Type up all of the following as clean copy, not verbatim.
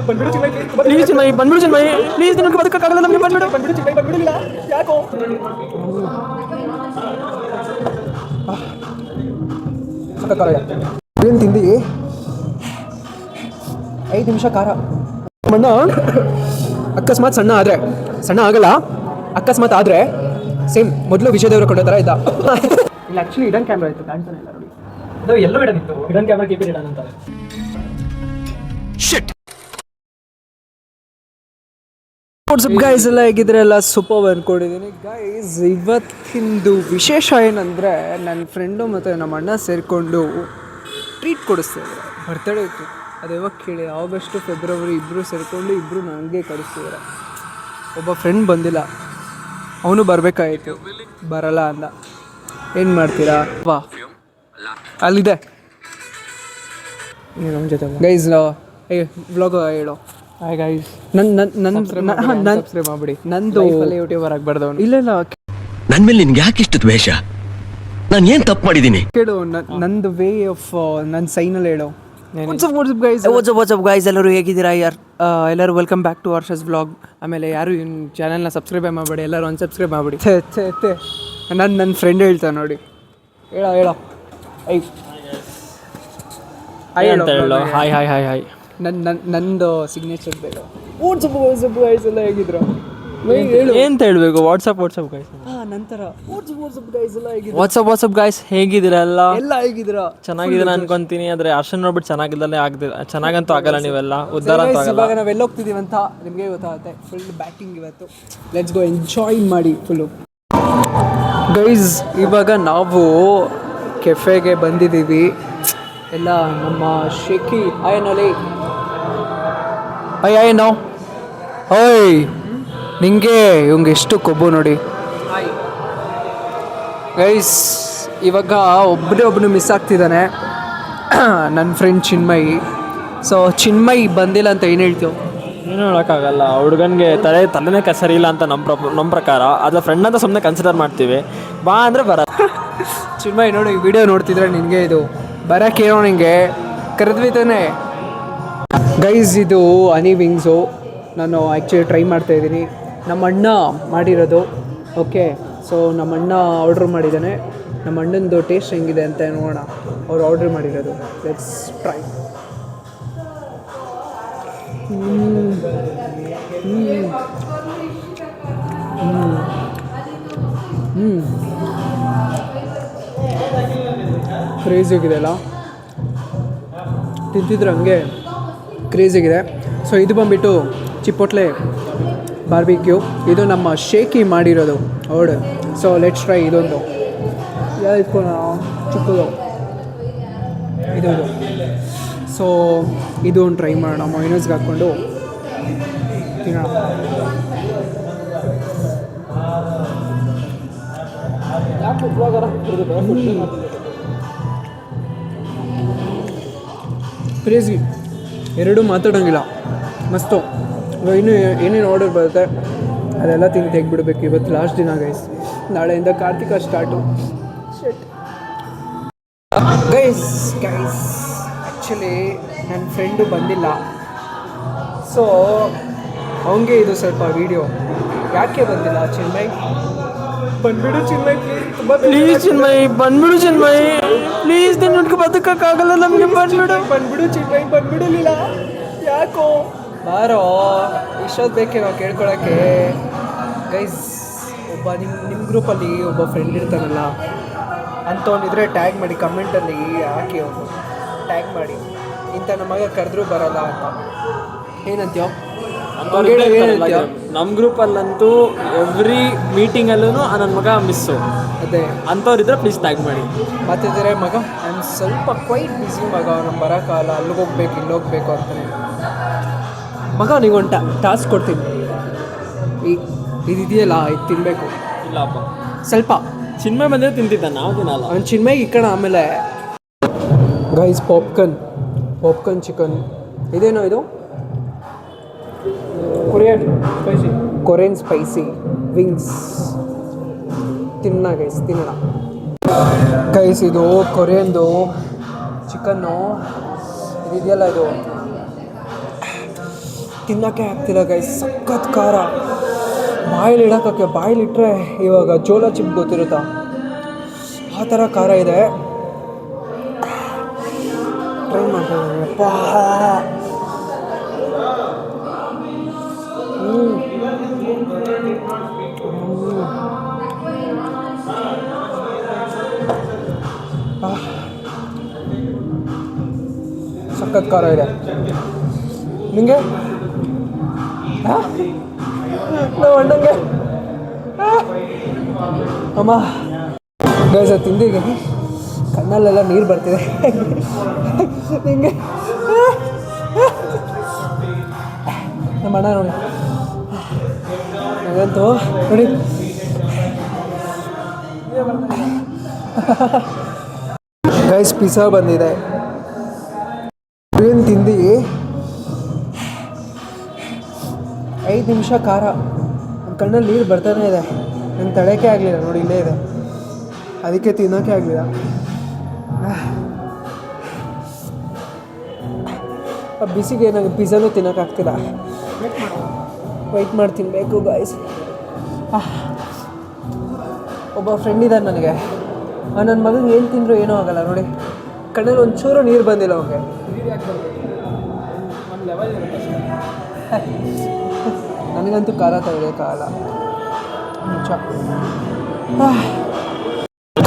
Please ಚಿನ್ಮಯಿ ಬಂದ್ಬಿಡು ಚಿನ್ಮಯಿ please ನಿನಗೆ ಬದುಕಕ್ಕಾಗಲ್ಲ ನಮಗೆ ಬಂದ್ಬಿಡು ಚಿನ್ಮಯಿ ಬಂದ್ಬಿಡಿಲ್ಲ ಯಾಕೋ ಏನು ತಿಂದು 5 ನಿಮಿಷ ಖಾರ ಮಣ್ಣ ಅಕಸ್ಮಾತ್ ಸಣ್ಣ ಆಗಲ್ಲ ಅಕಸ್ಮಾತ್ ಆದರೆ ಸೇಮ್ ಮೊದಲು ವಿಜಯದೇವರು ಕೊಡೋ ಥರ ಇದ್ದ ಇಲ್ಲ ಆ್ಯಕ್ಚುಲಿ ಹಿಡನ್ ಕ್ಯಾಮ್ರಾ ಇತ್ತು ಕಾಣ್ತಾನೆ ಇಲ್ಲ ನೋಡಿ ಅದು ಎಲ್ಲೋ ಹಿಡನ್ ಇತ್ತು ಹಿಡನ್ ಕ್ಯಾಮ್ರಾ ಕೀಪ್ ಹಿಡನ್ ಅಂತಾರೆ ಶಿಟ್ ವಾಟ್ಸಪ್ ಗೈಸ್ ಎಲ್ಲ ಹೇಗಿದ್ರೆಲ್ಲ ಸೂಪರ್ ಅನ್ಕೊಂಡಿದ್ದೀನಿ ಗೈಸ್ ಇವತ್ತಿಂದು ವಿಶೇಷ ಏನಂದರೆ ನನ್ನ ಫ್ರೆಂಡು ಮತ್ತು ನಮ್ಮ ಅಣ್ಣ ಸೇರಿಕೊಂಡು ಟ್ರೀಟ್ ಕೊಡಿಸ್ತಿದ್ದಾರೆ ಬರ್ತಡೇ ಇತ್ತು ಅದು ಯಾವಾಗ ಕೇಳಿ ಆಗಸ್ಟು ಫೆಬ್ರವರಿ ಇಬ್ಬರು ಸೇರಿಕೊಂಡು ಇಬ್ಬರು ನನಗೆ ಕಳಿಸ್ತಿದ್ದಾರೆ ಒಬ್ಬ ಫ್ರೆಂಡ್ ಬಂದಿಲ್ಲ ಅವನು ಬರಬೇಕಾಯಿತು ಬರಲ್ಲ ಅಂದ ಏನು ಮಾಡ್ತೀರಾ ವಾ ಅಲ್ಲಿದೆ ನಮ್ಮ ಜೊತೆ ಗೈಸ್ ವ್ಲಾಗ್ ಹೇಳೋ ಹಾಯ್ ಗೈಸ್ ನನ್ನ ಸಬ್ಸ್ಕ್ರೈಬ್ ಮಾಡ್ಬಿಡಿ ನಂದು ಯೂಟ್ಯೂಬರ್ ಆಗಬಾರ್ದವನು ಇಲ್ಲ ನನ್ನ ಮೇಲೆ ನಿನ್ಗೆ ಯಾಕೆ ಇಷ್ಟು ದ್ವೇಷ ನಾನು ಏನು ತಪ್ಪು ಮಾಡಿದ್ದೀನಿ ಕೇಳು ನಂದು ವೇ ಆಫ್ ನನ್ನ ಸೈನಲ್ಲಿ ಹೇಳೋ ವಾಟ್ಸಪ್ ಗೈಸ್ ಎಲ್ಲರೂ ಹೇಗಿದ್ದೀರಾ ಎಲ್ಲರೂ ವೆಲ್ಕಮ್ ಬ್ಯಾಕ್ ಟು ಹರ್ಷಸ್ ವ್ಲಾಗ್ ಆಮೇಲೆ ಯಾರು ಚಾನಲ್ನ ಸಬ್ಸ್ಕ್ರೈಬ್ ಮಾಡಬೇಡಿ ಎಲ್ಲರೂ ಅನ್ಸಬ್ಸ್ಕ್ರೈಬ್ ಮಾಡಿಬಿಡಿ ನನ್ನ ಫ್ರೆಂಡ್ ಹೇಳ್ತಾನೆ ನೋಡಿ ಹೇಳೋ ಹಾಯ್ ನಂದು ಸಿಗ್ನೇಚರ್ ಬೇಡ ವಾಟ್ಸಪ್ ಗೈಸ್ ಎಲ್ಲ ಹೇಗಿದ್ರು ಏನು ಹೇಳ್ಬೇಕು ವಾಟ್ಸಪ್ ಗೈಸ್ ನಂತರ ವಾಟ್ಸಪ್ ಗೈಸ್ ಹೇಗಿದ್ದೀರಾ ಎಲ್ಲ ಹೇಗಿದ್ದೀರಾ ಚೆನ್ನಾಗಿದ್ದೀರಾ ಅನ್ಕೊಂತೀನಿ ಆದರೆ ಅರ್ಶನ್ ನೋಡ್ಬಿಟ್ಟು ಚೆನ್ನಾಗಂತೂ ಆಗಲ್ಲ ನೀವೆಲ್ಲ ಉದ್ದಾರ ಅಂತೂ ಆಗಲ್ಲ ಇವಾಗ ನಾವೆಲ್ಲ ಹೋಗ್ತಿದ್ದೀವಿ ಅಂತ ನಿಮಗೆ ಗೊತ್ತಾಗುತ್ತೆ ಫುಲ್ ಬ್ಯಾಟಿಂಗ್ ಇವತ್ತು ಲೆಟ್ಸ್ ಗೋ ಎಂಜಾಯ್ ಮಾಡಿ ಫುಲ್ಲು ಗೈಸ್ ಇವಾಗ ನಾವು ಕೆಫೆಗೆ ಬಂದಿದ್ದೀವಿ ಎಲ್ಲ ನಮ್ಮ ಶೇಖಿ ಆಯನಲ್ಲಿ ಏನೋ ಓಯ್ ನಿಂಗೆ ಇವಂಗೆ ಎಷ್ಟು ಕೊಬ್ಬು ನೋಡಿ ಗೈಸ್ ಇವಾಗ ಒಬ್ಬನು ಮಿಸ್ ಆಗ್ತಿದ್ದಾನೆ ನನ್ನ ಫ್ರೆಂಡ್ ಚಿನ್ಮಯಿ ಸೊ ಚಿನ್ಮಯಿ ಬಂದಿಲ್ಲ ಅಂತ ಏನು ಹೇಳ್ತೀವಿ ಏನು ಹೇಳೋಕ್ಕಾಗಲ್ಲ ಹುಡುಗನಿಗೆ ತಲೆನೇ ಸರಿ ಇಲ್ಲ ಅಂತ ನಮ್ಮ ಪ್ರಕಾರ ಅದು ಫ್ರೆಂಡ್ ಅಂತ ಸುಮ್ಮನೆ ಕನ್ಸಿಡರ್ ಮಾಡ್ತೀವಿ ಬಾ ಅಂದರೆ ಬರ ಚಿನ್ಮಯಿ ನೋಡಿ ಈ ವಿಡಿಯೋ ನೋಡ್ತಿದ್ರೆ ನಿನಗೆ ಇದು ಬರೋಕ್ಕೇನೋ ನಿನಗೆ ಕರೆದ್ವಿ ತಾನೆ ಗೈಸ್ ಇದು ಹನಿ ವಿಂಗ್ಸು ನಾನು ಆ್ಯಕ್ಚುಲಿ ಟ್ರೈ ಮಾಡ್ತಾಯಿದ್ದೀನಿ ನಮ್ಮ ಅಣ್ಣ ಮಾಡಿರೋದು ಓಕೆ ಸೊ ನಮ್ಮ ಅಣ್ಣ ಆರ್ಡ್ರ್ ಮಾಡಿದ್ದಾನೆ ನಮ್ಮ ಅಣ್ಣಂದು ಟೇಸ್ಟ್ ಹೆಂಗಿದೆ ಅಂತ ನೋಡೋಣ ಅವ್ರು ಆರ್ಡ್ರ್ ಮಾಡಿರೋದು ಲೆಟ್ಸ್ ಟ್ರೈ ಕ್ರೇಜಿಯಾಗಿದೆ ಅಲ್ಲ ತಿಂತಿದ್ರೆ ಹಂಗೆ ಕ್ರೇಜಿಯಾಗಿದೆ ಸೊ ಇದು ಬಂದುಬಿಟ್ಟು ಚಿಪ್ಪೋಟ್ಲೆ ಬಾರ್ಬಿಕ್ಯೂ ಇದು ನಮ್ಮ ಶೇಖಿ ಮಾಡಿರೋದು ಆರ್ಡರ್ ಸೊ ಲೆಟ್ಸ್ ಟ್ರೈ ಇದೊಂದು ಯಾವ್ದು ಚಿಕ್ಕದು ಇದು ಸೊ ಇದು ಒಂದು ಟ್ರೈ ಮಾಡೋಣ ಮೈನಸ್ಗೆ ಹಾಕ್ಕೊಂಡು ತಿನ್ನೋಣ ಕ್ರೇಜಿ ಎರಡೂ ಮಾತಾಡೋಂಗಿಲ್ಲ ಮಸ್ತು ಇನ್ನು ಏನೇನು ಆರ್ಡರ್ ಬರುತ್ತೆ ಅದೆಲ್ಲ ತಿಂದು ತೆಗ್ಬಿಡ್ಬೇಕು ಇವತ್ತು ಲಾಸ್ಟ್ ದಿನ ಗೈಸ್ ನಾಳೆಯಿಂದ ಕಾರ್ತಿಕ ಸ್ಟಾರ್ಟು ಗೈಸ್ ಆ್ಯಕ್ಚುಲಿ ನನ್ನ ಫ್ರೆಂಡು ಬಂದಿಲ್ಲ ಸೊ ಅವನಿಗೆ ಇದು ಸ್ವಲ್ಪ ವೀಡಿಯೋ ಯಾಕೆ ಬಂದಿಲ್ಲ ಚಿನ್ಮಯ್ ಬಂದ್ಬಿಡು ಚಿನ್ಮಯ್ ಪ್ಲೀಸ್ ಚಿನ್ಮಯ್ ಬಂದ್ಬಿಡು ಚಿನ್ಮಯ್ ಪ್ಲೀಸ್ ನಿನ್ಗೆ ಬದುಕಕ್ಕಾಗಲ್ಲ ನಮಗೆ ಬಂದ್ಬಿಡು ಚಿನ್ಮಯ್ ಬಂದ್ಬಿಡಲಿಲ್ಲ ಯಾಕೋ ಬಾರೋ ಇಷ್ಟೊತ್ತು ಬೇಕೇ ನಾವು ಕೇಳ್ಕೊಳಕ್ಕೆ ಗೈಸ್ ಒಬ್ಬ ನಿಮ್ಮ ಗ್ರೂಪಲ್ಲಿ ಒಬ್ಬ ಫ್ರೆಂಡ್ ಇರ್ತಾನಲ್ಲ ಅಂಥವನಿದ್ರೆ ಟ್ಯಾಗ್ ಮಾಡಿ ಕಮೆಂಟಲ್ಲಿ ಹಾಕಿ ಅವನು ಟ್ಯಾಗ್ ಮಾಡಿ ಇಂಥ ನಮಗೆ ಕರೆದ್ರೂ ಬರಲ್ಲ ಅಂತ ಏನಂತೀಯೋ ನಮ್ಮ ಗ್ರೂಪಲ್ಲಂತೂ ಎವ್ರಿ ಮೀಟಿಂಗಲ್ಲೂ ನನ್ನ ಮಗ ಮಿಸ್ಸು ಅದೇ ಅಂಥವ್ರಿದ್ರೆ ಪ್ಲೀಸ್ ಟ್ಯಾಗ್ ಮಾಡಿ ಮತ್ತಿದ್ರೆ ಮಗ ನಾನು ಸ್ವಲ್ಪ ಕ್ವೈಟ್ ಬ್ಯುಸಿ ಮಗ ನಮ್ಮ ಬರೋಕ್ಕಾಗಲ್ಲ ಅಲ್ಲಿಗೆ ಹೋಗ್ಬೇಕು ಇಲ್ಲಿ ಹೋಗ್ಬೇಕು ಅಂತಾನೆ ಮಗ ನೀವೊಂದು ಟಾಸ್ಕ್ ಕೊಡ್ತೀನಿ ಇದಿದೆಯಲ್ಲ ಇದು ತಿನ್ನಬೇಕು ಇಲ್ಲಪ್ಪ ಸ್ವಲ್ಪ ಚಿನ್ಮಯ್ ಬಂದರೆ ತಿಂತಿದ್ದ ನಾವು ತಿನ್ನಲ್ಲ ಅವ್ನು ಚಿನ್ಮಯ್ ಇಕ್ಕಣ ಆಮೇಲೆ ಗೈಸ್ ಪಾಪ್ಕಾರ್ನ್ ಚಿಕನ್ ಇದೇನೋ ಇದು ಕೊರಿಯನ್ ಸ್ಪೈಸಿ ವಿಂಗ್ಸ್ ತಿನ್ನೋಣ ಗೈಸ್ ಇದು ಕೊರಿಯನ್ದು ಚಿಕನ್ನು ಇದೆಯಲ್ಲ ಇದು ತಿನ್ನೋಕ್ಕೆ ಆಗ್ತಿಲ್ಲ ಗೈಸ್, ಸಖತ್ ಖಾರ. ಬಾಯಲ್ಲಿ ಇಡೋಕ್ಕೆ, ಬಾಯಲ್ಲಿಟ್ಟರೆ ಇವಾಗ ಜೋಳ ಚಿಪ್ ಗೊತ್ತಿರುತ್ತಾ ಆ ಥರ ಖಾರ ಇದೆ. ಟ್ರೈ ಮಾಡ್ತೀನಿ. ಅಪ್ಪ ಸಖತ್ ಖಾರ ಇದೆ. ನಿಂಗೆ ನಾವು ಅಣ್ಣಂಗೆ ಅಮ್ಮ ಗೈಸ್ ಅದು ತಿಂದಿಗೆ ಕಣ್ಣಲ್ಲೆಲ್ಲ ನೀರು ಬರ್ತಿದೆ. ನಿಂಗೆ ನಮ್ಮ ಅಣ್ಣ ನೋಡಿ, ನನಗಂತೂ ನೋಡಿ ಗೈಸ್ ಪಿಜ್ಜಾ ಬಂದಿದೆ. ಏನು ತಿಂದು 5 ನಿಮಿಷ ಖಾರ, ನನ್ನ ಕಣ್ಣಲ್ಲಿ ನೀರು ಬರ್ತಾನೆ ಇದೆ. ನಂಗೆ ತಡೆಯೋಕ್ಕೆ ಆಗಲಿಲ್ಲ ನೋಡಿ, ಇಲ್ಲೇ ಇದೆ, ಅದಕ್ಕೆ ತಿನ್ನೋಕ್ಕೆ ಆಗಲಿಲ್ಲ. ಆ ಬಿಸಿಗೆ ನನಗೆ ಪಿಜ್ಜಾನೂ ತಿನ್ನೋಕ್ಕಾಗ್ತಿಲ್ಲ. ವೆಯ್ಟ್ ಮಾಡಿ ತಿನ್ನಬೇಕು ಗಾಯ್ಸ್. ಒಬ್ಬ ಫ್ರೆಂಡ್ ಇದ್ದಾನೆ ನನಗೆ, ನನ್ನ ಮಗನಿಗೆ ಏನು ತಿಂದರೂ ಏನೂ ಆಗಲ್ಲ ನೋಡಿ, ಕಣ್ಣಲ್ಲಿ ಒಂಚೂರು ನೀರು ಬಂದಿಲ್ಲ ಅವನಿಗೆ. ನನಗಂತೂ ಖಾರ ತಗೊಳ್ಳೋಕ್ಕಾಗಲ್ಲ ನಿಜ.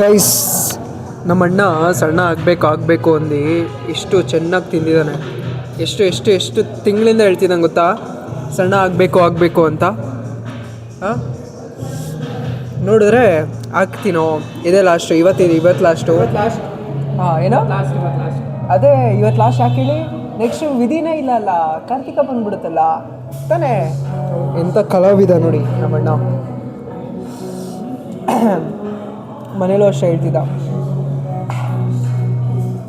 ಗೈಸ್ ನಮ್ಮಣ್ಣ ಸಣ್ಣ ಆಗಬೇಕು ಅಂದು ಎಷ್ಟು ಚೆನ್ನಾಗಿ ತಿಂದಿದ್ದಾನೆ. ಎಷ್ಟು ತಿಂಗಳಿಂದ ಹೇಳ್ತಿದ್ದಾನೆ ಗೊತ್ತಾ, ಸಣ್ಣ ಆಗಬೇಕು ಅಂತ. ನೋಡಿದ್ರೆ ಆಗ್ತೀನೋ, ಇದೇ ಲಾಸ್ಟು, ಇವತ್ತು ಲಾಸ್ಟು. ಹಾಂ ಏನೋ ಅದೇ ಇವತ್ತು ಲಾಸ್ಟ್ ಯಾಕೆ ಹೇಳಿ, ನೆಕ್ಸ್ಟು ವಿಧಿನೇ ಇಲ್ಲ ಅಲ್ಲ, ಕಾರ್ತಿಕ ಬಂದ್ಬಿಡುತ್ತಲ್ಲ ತಾನೇ. ಎಂಥ ಕಲಾವಿದ ನೋಡಿ ನಮ್ಮಣ್ಣ. ಮನೇಲೂ ಅಷ್ಟೇ ಹೇಳ್ತಿದ್ದ,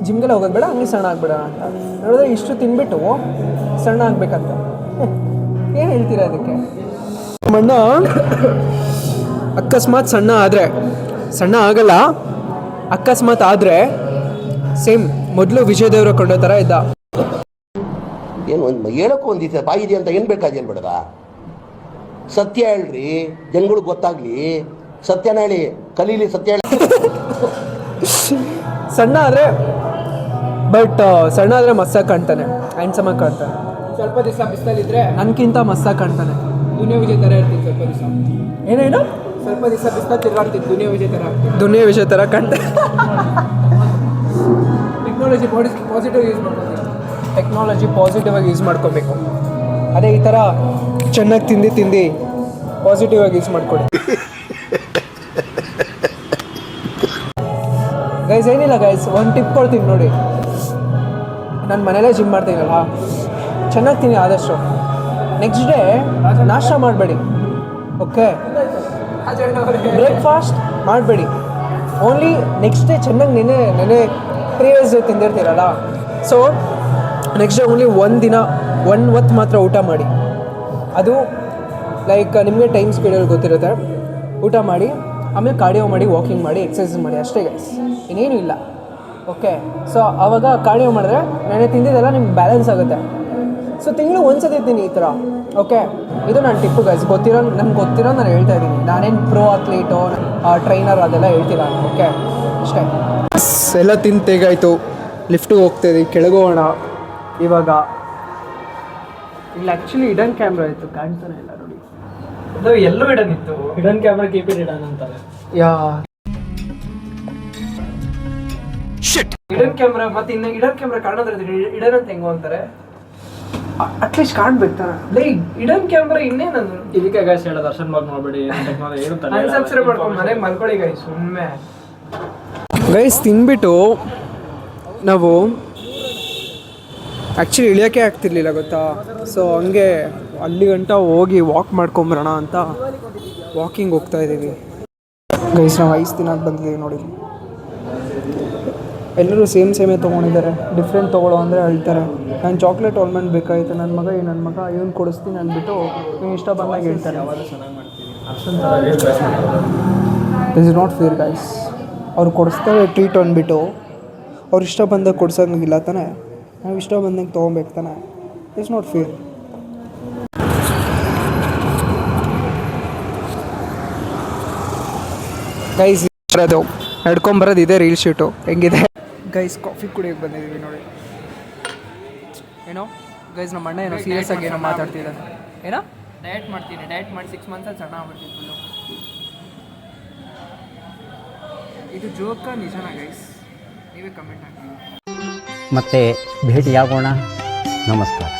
ಜಿಮ್ಗೆಲ್ಲ ಹೋಗೋದು ಬೇಡ, ಹಂಗೆ ಸಣ್ಣ ಆಗಬೇಡ ಅಂತ. ನೋಡಿದ್ರೆ ಇಷ್ಟು ತಿನ್ಬಿಟ್ಟು ಸಣ್ಣ ಆಗಬೇಕಂತ ಏನು ಹೇಳ್ತೀರ ಅದಕ್ಕೆ? ನಮ್ಮಣ್ಣ ಅಕಸ್ಮಾತ್ ಸಣ್ಣ ಆಗಲ್ಲ, ಅಕಸ್ಮಾತ್ ಆದರೆ ಸೇಮ್ ಮೊದಲು ವಿಜಯ್ ದೇವರಕೊಂಡ ಥರ ಇದ್ದ. ಏನು ಒಂದು ಹೇಳೋಕ್ಕೂ ಒಂದಿದೆ ಬಾಯಿ ಇದೆ ಅಂತ ಏನು ಬೇಕಾದೇನು ಬೇಡದ, ಸತ್ಯ ಹೇಳ್ರಿ, ಜನಗಳಿಗೆ ಗೊತ್ತಾಗ್ಲಿ, ಸತ್ಯನ ಹೇಳಿ, ಕಲೀಲಿ, ಸತ್ಯ ಹೇಳಿ. ಸಣ್ಣ ಆದರೆ ಮಸ್ತಾಗಿ ಕಾಣ್ತಾನೆ, ಹ್ಯಾಂಡ್ಸಮಾಗಿ ಕಾಣ್ತಾನೆ. ಸ್ವಲ್ಪ ದಿವಸ ಬಿಸಿಲಲ್ಲಿದ್ದರೆ ನನಗಿಂತ ಮಸ್ತಾಗಿ ಕಾಣ್ತಾನೆ. ದುನಿಯಾ ವಿಜಯ್ ಥರ ಇರ್ತೀನಿ. ಸ್ವಲ್ಪ ದಿವಸ ಏನೇನು ಸ್ವಲ್ಪ ದಿವಸ ಬಿಸಿಲ ತಿರುಗಾಡ್ತೀನಿ, ದುನಿಯಾ ವಿಜಯ್ ಥರ ಆಗ್ತೀನಿ. ದುನಿಯಾ ವಿಜಯ್ ಥರ ಕಾಣ್ತಾನೆ. ಟೆಕ್ನಾಲಜಿ ಪಾಸಿಟಿವ್ ಯೂಸ್ ಮಾಡ್ತೀನಿ. ಟೆಕ್ನಾಲಜಿ ಪಾಸಿಟಿವ್ ಆಗಿ ಯೂಸ್ ಮಾಡ್ಕೋಬೇಕು. ಅದೇ ಈ ಥರ ಚೆನ್ನಾಗಿ ತಿಂದು ಪಾಸಿಟಿವ್ ಆಗಿ ಯೂಸ್ ಮಾಡ್ಕೊಡಿ ಗೈಸ್. ಏನಿಲ್ಲ ಗೈಸ್, ಒಂದು ಟಿಪ್ ಕೊಡ್ತೀನಿ ನೋಡಿ. ನಾನು ಮನೇಲೇ ಜಿಮ್ ಮಾಡ್ತೀನಲ್ಲ, ಚೆನ್ನಾಗಿ ತಿನ್ನಿ ಆದಷ್ಟು. ನೆಕ್ಸ್ಟ್ ಡೇ ನಾಷ್ಟ ಮಾಡಬೇಡಿ, ಓಕೆ? ಬ್ರೇಕ್ಫಾಸ್ಟ್ ಮಾಡಬೇಡಿ, ಓನ್ಲಿ ನೆಕ್ಸ್ಟ್ ಡೇ ಚೆನ್ನಾಗಿ ನೆನೆ ಪ್ರೀವಿಯಸ್ ಡೇ ತಿಂದಿರ್ತೀರಲ್ಲ, ಸೊ ನೆಕ್ಸ್ಟ್ ಡೇ ಓನ್ಲಿ ಒಂದು ಹೊತ್ತು ಮಾತ್ರ ಊಟ ಮಾಡಿ. ಅದು ಲೈಕ್ ನಿಮಗೆ ಟೈಮ್ ಸ್ಪೀಡಲ್ಲಿ ಗೊತ್ತಿರುತ್ತೆ. ಊಟ ಮಾಡಿ, ಆಮೇಲೆ ಕಾರ್ಡಿಯೋ ಮಾಡಿ, ವಾಕಿಂಗ್ ಮಾಡಿ, ಎಕ್ಸಸೈಸ್ ಮಾಡಿ, ಅಷ್ಟೇ ಗೈಸ್, ಇನ್ನೇನು ಇಲ್ಲ, ಓಕೆ? ಸೊ ಆವಾಗ ಕಾರ್ಡಿಯೋ ಮಾಡಿದ್ರೆ ನೆನೆ ತಿಂದಿದ್ದೆಲ್ಲ ನಿಮ್ಗೆ ಬ್ಯಾಲೆನ್ಸ್ ಆಗುತ್ತೆ. ಸೊ ತಿಂಗಳು ಒಂದ್ಸತಿ ತಿನ್ನಿ ಈ ಥರ, ಓಕೆ? ಇದು ನನ್ನ ಟಿಪ್ಪು ಗೈಸ್. ನಮ್ಗೆ ಗೊತ್ತಿರೋ ನಾನು ಹೇಳ್ತಾ ಇದ್ದೀನಿ. ನಾನೇನು ಪ್ರೋ ಅಥ್ಲೀಟೋ ಟ್ರೈನರ್ ಅದೆಲ್ಲ ಹೇಳ್ತಿಲ್ಲ, ಓಕೆ? ಅಷ್ಟೇ. ಎಲ್ಲ ತಿಂದು ತೆಗಾಯ್ತು, ಲಿಫ್ಟಿಗೆ ಹೋಗ್ತಾಯಿದ್ದೀವಿ, ಕೆಳಗೋಣ ಇವಾಗ. ಇಲ್ಲಿ ಆ್ಯಕ್ಚುಲಿ ಹಿಡನ್ ಕ್ಯಾಮ್ರಾ ಇತ್ತು, ಕಾಣ್ತಾನೆ ಇಲ್ಲ ನೋಡಿ. ಅದು ಎಲ್ಲೂ ಹಿಡನ್ ಇತ್ತು, hidden camera keep it hidden ಅಂತಾರೆ. ಹಿಡನ್ ಕ್ಯಾಮ್ರಾ ಮತ್ತೆ ಇನ್ನು ಹಿಡನ್ ಕ್ಯಾಮ್ರಾ ಕಾಣೋದ್ರೆ ಹಿಡನ್ ಅಂತ ಹೆಂಗೋ ಅಂತಾರೆ. ಅಟ್ಲೀಸ್ಟ್ ಕಾಣ್ಬೇಕು ತಾನೆ. ಲೈಕ್ ಹಿಡನ್ ಕ್ಯಾಮ್ರಾ ಇನ್ನೇನಂದ್ರು ಇದಕ್ಕೆ ಗೈಸ್ ಹೇಳೋ ದರ್ಶನ್ ಬ್ಲಾಗ್ ಮಾಡಬೇಡಿ, ಟೆಕ್ನಾಲಜಿ ಇರುತ್ತೆ. ಅನ್ಸಬ್ಸ್ಕ್ರೈಬ್ ಮಾಡ್ಕೊಂಡು ಮನೆಗೆ ಮಲ್ಕೊಳ್ಳಿ ಗೈಸ್, ಸುಮ್ಮನೆ. ಗೈಸ್ ತಿನ್ಬಿಟ್ಟು ನಾವು ಆ್ಯಕ್ಚುಲಿ ಇಳಿಯೋಕ್ಕೆ ಆಗ್ತಿರ್ಲಿಲ್ಲ ಗೊತ್ತಾ. ಸೊ ಹಂಗೆ ಅಲ್ಲಿ ಗಂಟ ಹೋಗಿ ವಾಕ್ ಮಾಡ್ಕೊಂಬರೋಣ ಅಂತ ವಾಕಿಂಗ್ ಹೋಗ್ತಾ ಇದ್ದೀವಿ ಗೈಸ್. ನಾವು 5 ದಿನ ಬಂದಿದ್ದೀವಿ ನೋಡಿ. ಎಲ್ಲರೂ ಸೇಮೇ ತೊಗೊಂಡಿದ್ದಾರೆ, ಡಿಫ್ರೆಂಟ್ ತೊಗೊಳ್ಳೋ ಅಂದರೆ ಹೇಳ್ತಾರೆ. ನಾನು ಚಾಕ್ಲೇಟ್ ಆಲ್ಮಂಡ್ ಬೇಕಾಯಿತು, ನನ್ನ ಮಗ ಇವನು ಕೊಡಿಸ್ತೀನಿ ಅಂದ್ಬಿಟ್ಟು ನೀವು ಇಷ್ಟ ಬಂದಾಗ ಹೇಳ್ತಾರೆ. This is not fair guys. ಅವ್ರು ಕೊಡಿಸ್ತಾರೆ ಟ್ರೀಟ್ ಅಂದ್ಬಿಟ್ಟು ಅವ್ರು ಇಷ್ಟ ಬಂದಾಗ ಕೊಡ್ಸೋಂಗಿಲ್ಲ ತಾನೆ, ನಾವು ಇಷ್ಟ ಬಂದಂಗೆ ತೊಗೊಬೇಕು ತಾನೆ. It's not fair. ಗೈಸ್ ಬರೋದು ನಡ್ಕೊಂಬರೋದು ಇದೆ ರೀಲ್ ಶೀಟು ಹೆಂಗಿದೆ ಗೈಸ್ ಕಾಫಿ ಕುಡಿಯೋಕೆ ಬಂದಿದ್ದೀವಿ ನೋಡಿ. ಏನೋ ಗೈಸ್ ನಮ್ಮ ಅಣ್ಣ ಏನೋ ಸೀರಿಯಸ್ ಆಗಿ ಏನೋ ಮಾತಾಡ್ತಿದ್ದಾನೆ. ಏನೋ ಡಯಟ್ ಮಾಡ್ತೀನಿ, ಡಯಟ್ ಮಾಡಿ 6 ಮಂತ್ಸಲ್ಲಿ ಸಣ್ಣ ಆಗ್ಬಿಡ್ತೀನಿ ಫುಲ್ಲು. ಇದು ಜೋಕ ನಿಜನಾ ಗೈಸ್? ನೀವೇ ಕಮೆಂಟ್ ಹಾಕಿ. ಮತ್ತೆ ಭೇಟಿಯಾಗೋಣ. ನಮಸ್ಕಾರ.